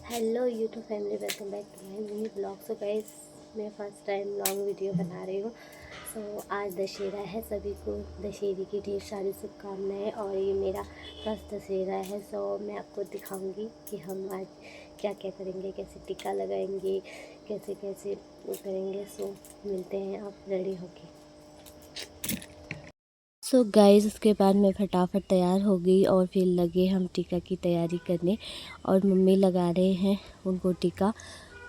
Hello YouTube family, welcome back to my mini blog. So guys, मैं first time long video बना रही हूँ। सो आज दशहरा है, सभी को दशहरे की ढेर सारी शुभकामनाएं। और ये मेरा फर्स्ट दशहरा है। सो मैं आपको दिखाऊंगी कि हम आज क्या क्या करेंगे, कैसे टीका लगाएंगे, कैसे कैसे वो करेंगे। सो मिलते हैं आप रेडी होके। सो गाइस, उसके बाद मैं फटाफट तैयार हो गई और फिर लगे हम टीका की तैयारी करने। और मम्मी लगा रहे हैं उनको टीका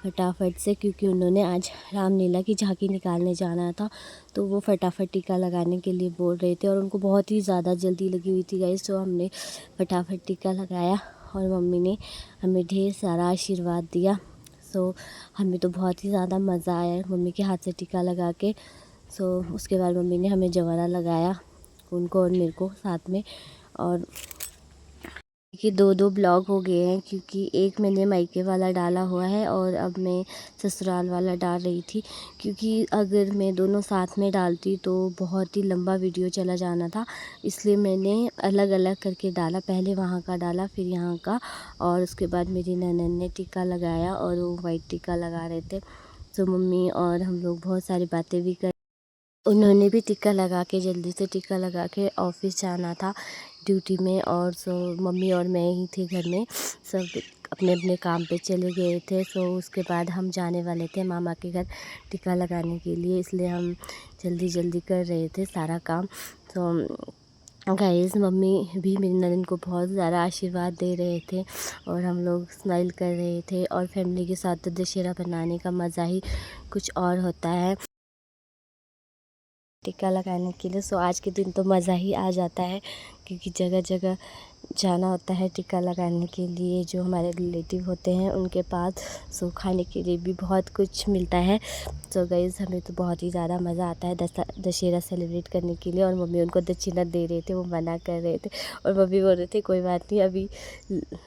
फटाफट से, क्योंकि उन्होंने आज रामलीला की झांकी निकालने जाना था। तो वो फटाफट टीका लगाने के लिए बोल रहे थे और उनको बहुत ही ज़्यादा जल्दी लगी हुई थी गाइस। तो हमने फटाफट टीका लगाया और मम्मी ने हमें ढेर सारा आशीर्वाद दिया। सो हमें तो बहुत ही ज़्यादा मज़ा आया मम्मी के हाथ से टीका लगा के। सो उसके बाद मम्मी ने हमें जवारा लगाया, उनको और मेरे को साथ में। और कि दो ब्लॉग हो गए हैं, क्योंकि एक मैंने मायके वाला डाला हुआ है और अब मैं ससुराल वाला डाल रही थी। क्योंकि अगर मैं दोनों साथ में डालती तो बहुत ही लंबा वीडियो चला जाना था, इसलिए मैंने अलग अलग करके डाला। पहले वहाँ का डाला, फिर यहाँ का। और उसके बाद मेरी ननद ने टीका लगाया और वो वाइट टीका लगा रहे थे। तो मम्मी और हम लोग बहुत सारी बातें भी कर, उन्होंने भी टीका लगा के जल्दी से टीका लगा के ऑफिस जाना था ड्यूटी में। और सो मम्मी और मैं ही थे घर में, सब अपने अपने काम पे चले गए थे। सो उसके बाद हम जाने वाले थे मामा के घर टीका लगाने के लिए, इसलिए हम जल्दी जल्दी कर रहे थे सारा काम। तो गाइस, मम्मी भी मेरी ननद को बहुत ज़्यादा आशीर्वाद दे रहे थे और हम लोग स्माइल कर रहे थे। और फैमिली के साथ तो दशहरा बनाने का मज़ा ही कुछ और होता है टीका लगाने के लिए। सो आज के दिन तो मज़ा ही आ जाता है, क्योंकि जगह जगह जाना होता है टीका लगाने के लिए, जो हमारे रिलेटिव होते हैं उनके पास। सो खाने के लिए भी बहुत कुछ मिलता है। सो गाइस, हमें तो बहुत ही ज़्यादा मज़ा आता है दशहरा सेलिब्रेट करने के लिए। और मम्मी उनको दक्षिणा दे रहे थे, वो मना कर रहे थे। और मम्मी बोल रहे थे कोई बात नहीं, अभी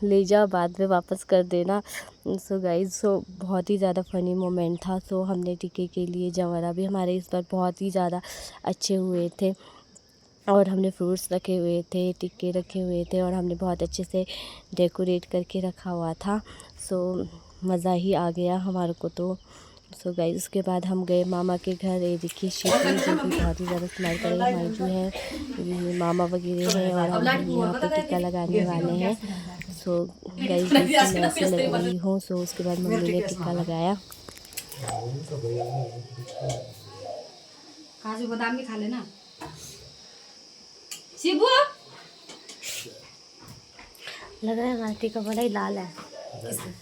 ले जाओ, बाद में वापस कर देना। सो गाइस, बहुत ही ज़्यादा फ़नी मोमेंट था। सो हमने टीके के लिए जवारा भी हमारे इस बार बहुत ही ज़्यादा अच्छे हुए थे। और हमने फ्रूट्स रखे हुए थे, टिक्के रखे हुए थे, और हमने बहुत अच्छे से डेकोरेट करके रखा हुआ था। सो मज़ा ही आ गया हमारे को तो। सो गाइस, उसके बाद हम गए मामा के घर। ये देखिए शिपू, जो कि बहुत ही ज़्यादा स्माइल कर रहे हैं, मायजू है, ये मामा वगैरह हैं, और हम यहाँ पे टीका लगाने वाले हैं। सो गाइस, देखिए मैं ऐसे लग रही हूँ। सो उसके बाद मम्मी ने टीका लगाया। काजू बादाम भी खा लेना शिबू। लग रहा है हमारा टीका बड़ा ही लाल है।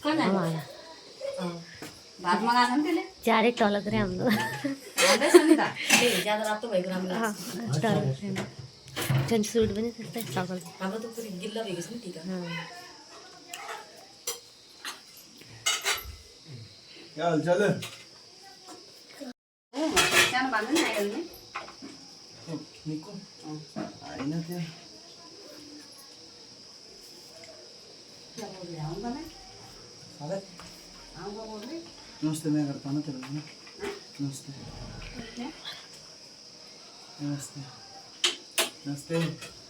हमारा भात मंगा सकते ले चारे टॉलक रहे हम लोग। आधे संदा ज्यादा रात तो भाई ग्राम में हाँ, टॉलक रहे जन सूट बने सकते हैं टॉगल। हम तो पूरी गिल्ला भी किसने ठीक है। हाँ, क्या हाल चाल है? क्या बांधन है गल में निको आई ना थे। क्या बोल रहे आऊंगा मैं अरे आऊंगा बोल रहे नमस्ते, मैं करता हूँ ना तेरे को। नमस्ते नमस्ते नमस्ते।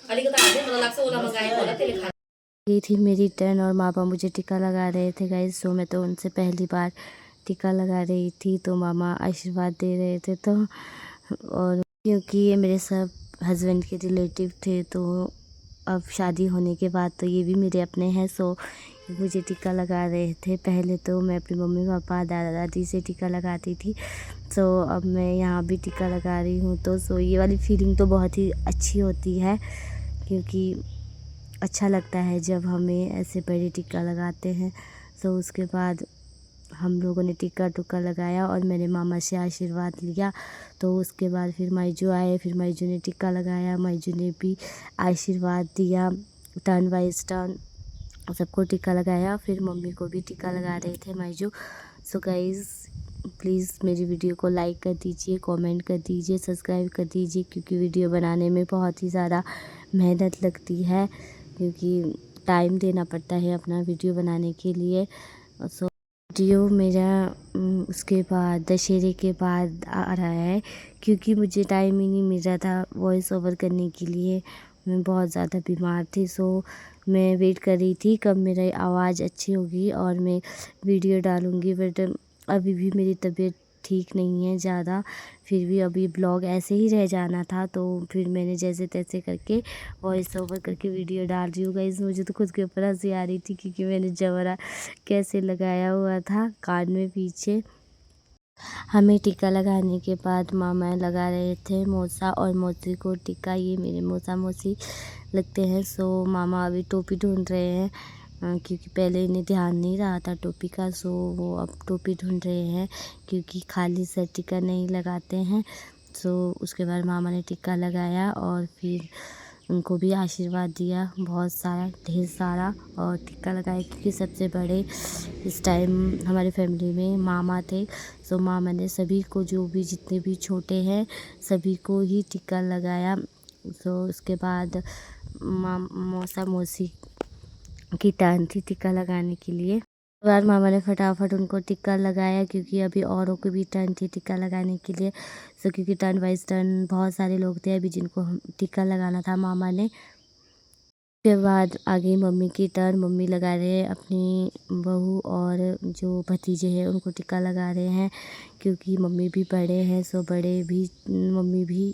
अली का आधे मतलब लाख से ओला मंगाए बोला तेरे खा ये थी मेरी टर्न और मामा मुझे टीका लगा रहे थे गाइस। सो मैं तो उनसे पहली बार टीका लगा रही थी, तो मामा आशीर्वाद दे रहे थे। तो और क्योंकि ये मेरे सब हस्बैंड के रिलेटिव थे, तो अब शादी होने के बाद तो ये भी मेरे अपने हैं। सो मुझे टीका लगा रहे थे। पहले तो मैं अपनी मम्मी पापा दादा दादी से टीका लगाती थी। सो अब मैं यहाँ भी टीका लगा रही हूँ। तो ये वाली फीलिंग तो बहुत ही अच्छी होती है, क्योंकि अच्छा लगता है जब हमें ऐसे बड़े टीका लगाते हैं। सो उसके बाद हम लोगों ने टीका टुका लगाया और मैंने मामा से आशीर्वाद लिया। तो उसके बाद फिर मायजू आए, फिर मायजू ने टीका लगाया, मायजू ने भी आशीर्वाद दिया। टर्न वाइज टर्न सबको टीका लगाया, फिर मम्मी को भी टीका लगा रहे थे मायजू। सो गाइज़, प्लीज़ मेरी वीडियो को लाइक कर दीजिए, कमेंट कर दीजिए, सब्सक्राइब कर दीजिए, क्योंकि वीडियो बनाने में बहुत ही ज़्यादा मेहनत लगती है, क्योंकि टाइम देना पड़ता है अपना वीडियो बनाने के लिए। सो वीडियो मेरा उसके बाद दशहरे के बाद आ रहा है, क्योंकि मुझे टाइम ही नहीं मिल रहा था वॉइस ओवर करने के लिए। मैं बहुत ज़्यादा बीमार थी। सो मैं वेट कर रही थी कब मेरी आवाज़ अच्छी होगी और मैं वीडियो डालूँगी, बट अभी भी मेरी तबीयत ठीक नहीं है ज़्यादा। फिर भी अभी ब्लॉग ऐसे ही रह जाना था, तो फिर मैंने जैसे तैसे करके वॉइस ओवर करके वीडियो डाल रही हूँ गाइस। मुझे तो खुद के ऊपर हंसी आ रही थी क्योंकि मैंने जबरा कैसे लगाया हुआ था कान में पीछे। हमें टीका लगाने के बाद मामा लगा रहे थे मौसा और मौसी को टीका। ये मेरे मौसा मौसी लगते हैं। सो मामा अभी टोपी ढूंढ रहे हैं क्योंकि पहले इन्हें ध्यान नहीं रहा था टोपी का। सो वो अब टोपी ढूंढ रहे हैं क्योंकि खाली सर टीका नहीं लगाते हैं। सो उसके बाद मामा ने टीका लगाया और फिर उनको भी आशीर्वाद दिया बहुत सारा, ढेर सारा, और टीका लगाया क्योंकि सबसे बड़े इस टाइम हमारी फैमिली में मामा थे। सो मामा ने सभी को, जो भी जितने भी छोटे हैं सभी को ही टीका लगाया। सो उसके बाद मौसा मौसी की टर्न थी टीका लगाने के लिए। उसके बाद मामा ने फटाफट उनको टीका लगाया क्योंकि अभी औरों की भी टर्न थी टीका लगाने के लिए। सो क्योंकि टर्न वाइज टर्न बहुत सारे लोग थे अभी जिनको टीका लगाना था मामा ने। उसके बाद आगे मम्मी की टर्न। मम्मी लगा रहे हैं अपनी बहू और जो भतीजे हैं उनको टीका लगा रहे हैं क्योंकि मम्मी भी बड़े हैं। सो बड़े भी, मम्मी भी।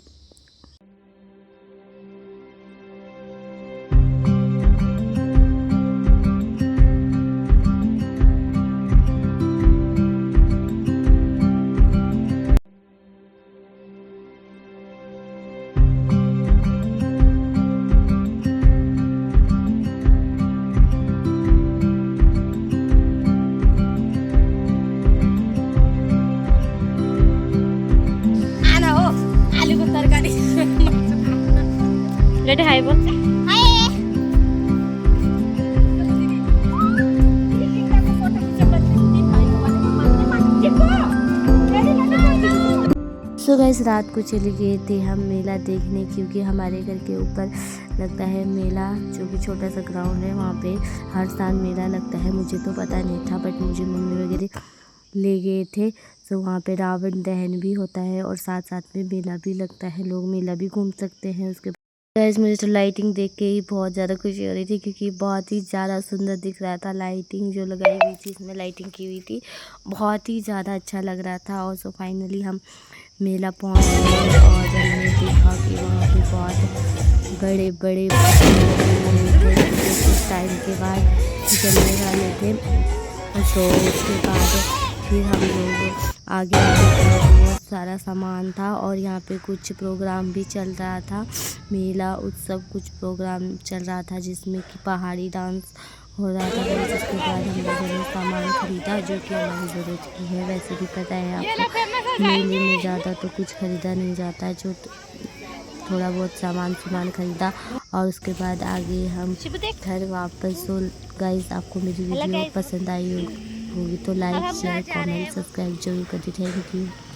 रेडी हाय बोल। सो गाइस रात को चले गए थे हम मेला देखने क्योंकि हमारे घर के ऊपर लगता है मेला, जो कि छोटा सा ग्राउंड है, वहाँ पे हर साल मेला लगता है। मुझे तो पता नहीं था बट मुझे मम्मी वगैरह ले गए थे। तो वहाँ पे रावण दहन भी होता है और साथ साथ में मेला भी लगता है, लोग मेला भी घूम सकते हैं। उसके गाइस मुझे तो लाइटिंग देख के ही बहुत ज़्यादा खुशी हो रही थी क्योंकि बहुत ही ज़्यादा सुंदर दिख रहा था। लाइटिंग जो लगाई हुई थी, इसमें लाइटिंग की हुई थी, बहुत ही ज़्यादा अच्छा लग रहा था। और सो फाइनली हम मेला पहुंच गए और हमने देखा कि वहाँ पे बहुत बड़े बड़े कुछ टाइम के बाद चलने वाले थे। तो उसके बाद फिर हम लोग आगे बहुत सारा सामान था और यहाँ पे कुछ प्रोग्राम भी चल रहा था, मेला उत्सव कुछ प्रोग्राम चल रहा था जिसमें कि पहाड़ी डांस हो रहा था। जिसके बाद हम लोगों ने सामान खरीदा जो कि हमारी ज़रूरत की है। वैसे भी पता है आपको मेले में ज़्यादा तो कुछ खरीदा नहीं जाता है, जो थोड़ा बहुत सामान खरीदा और उसके बाद आगे हम घर वापस। तो गाइस आपको मेरी वीडियो पसंद आई होगी तो लाइक शेयर कमेंट सब्सक्राइब जरूर कर दीजिए। Thank you.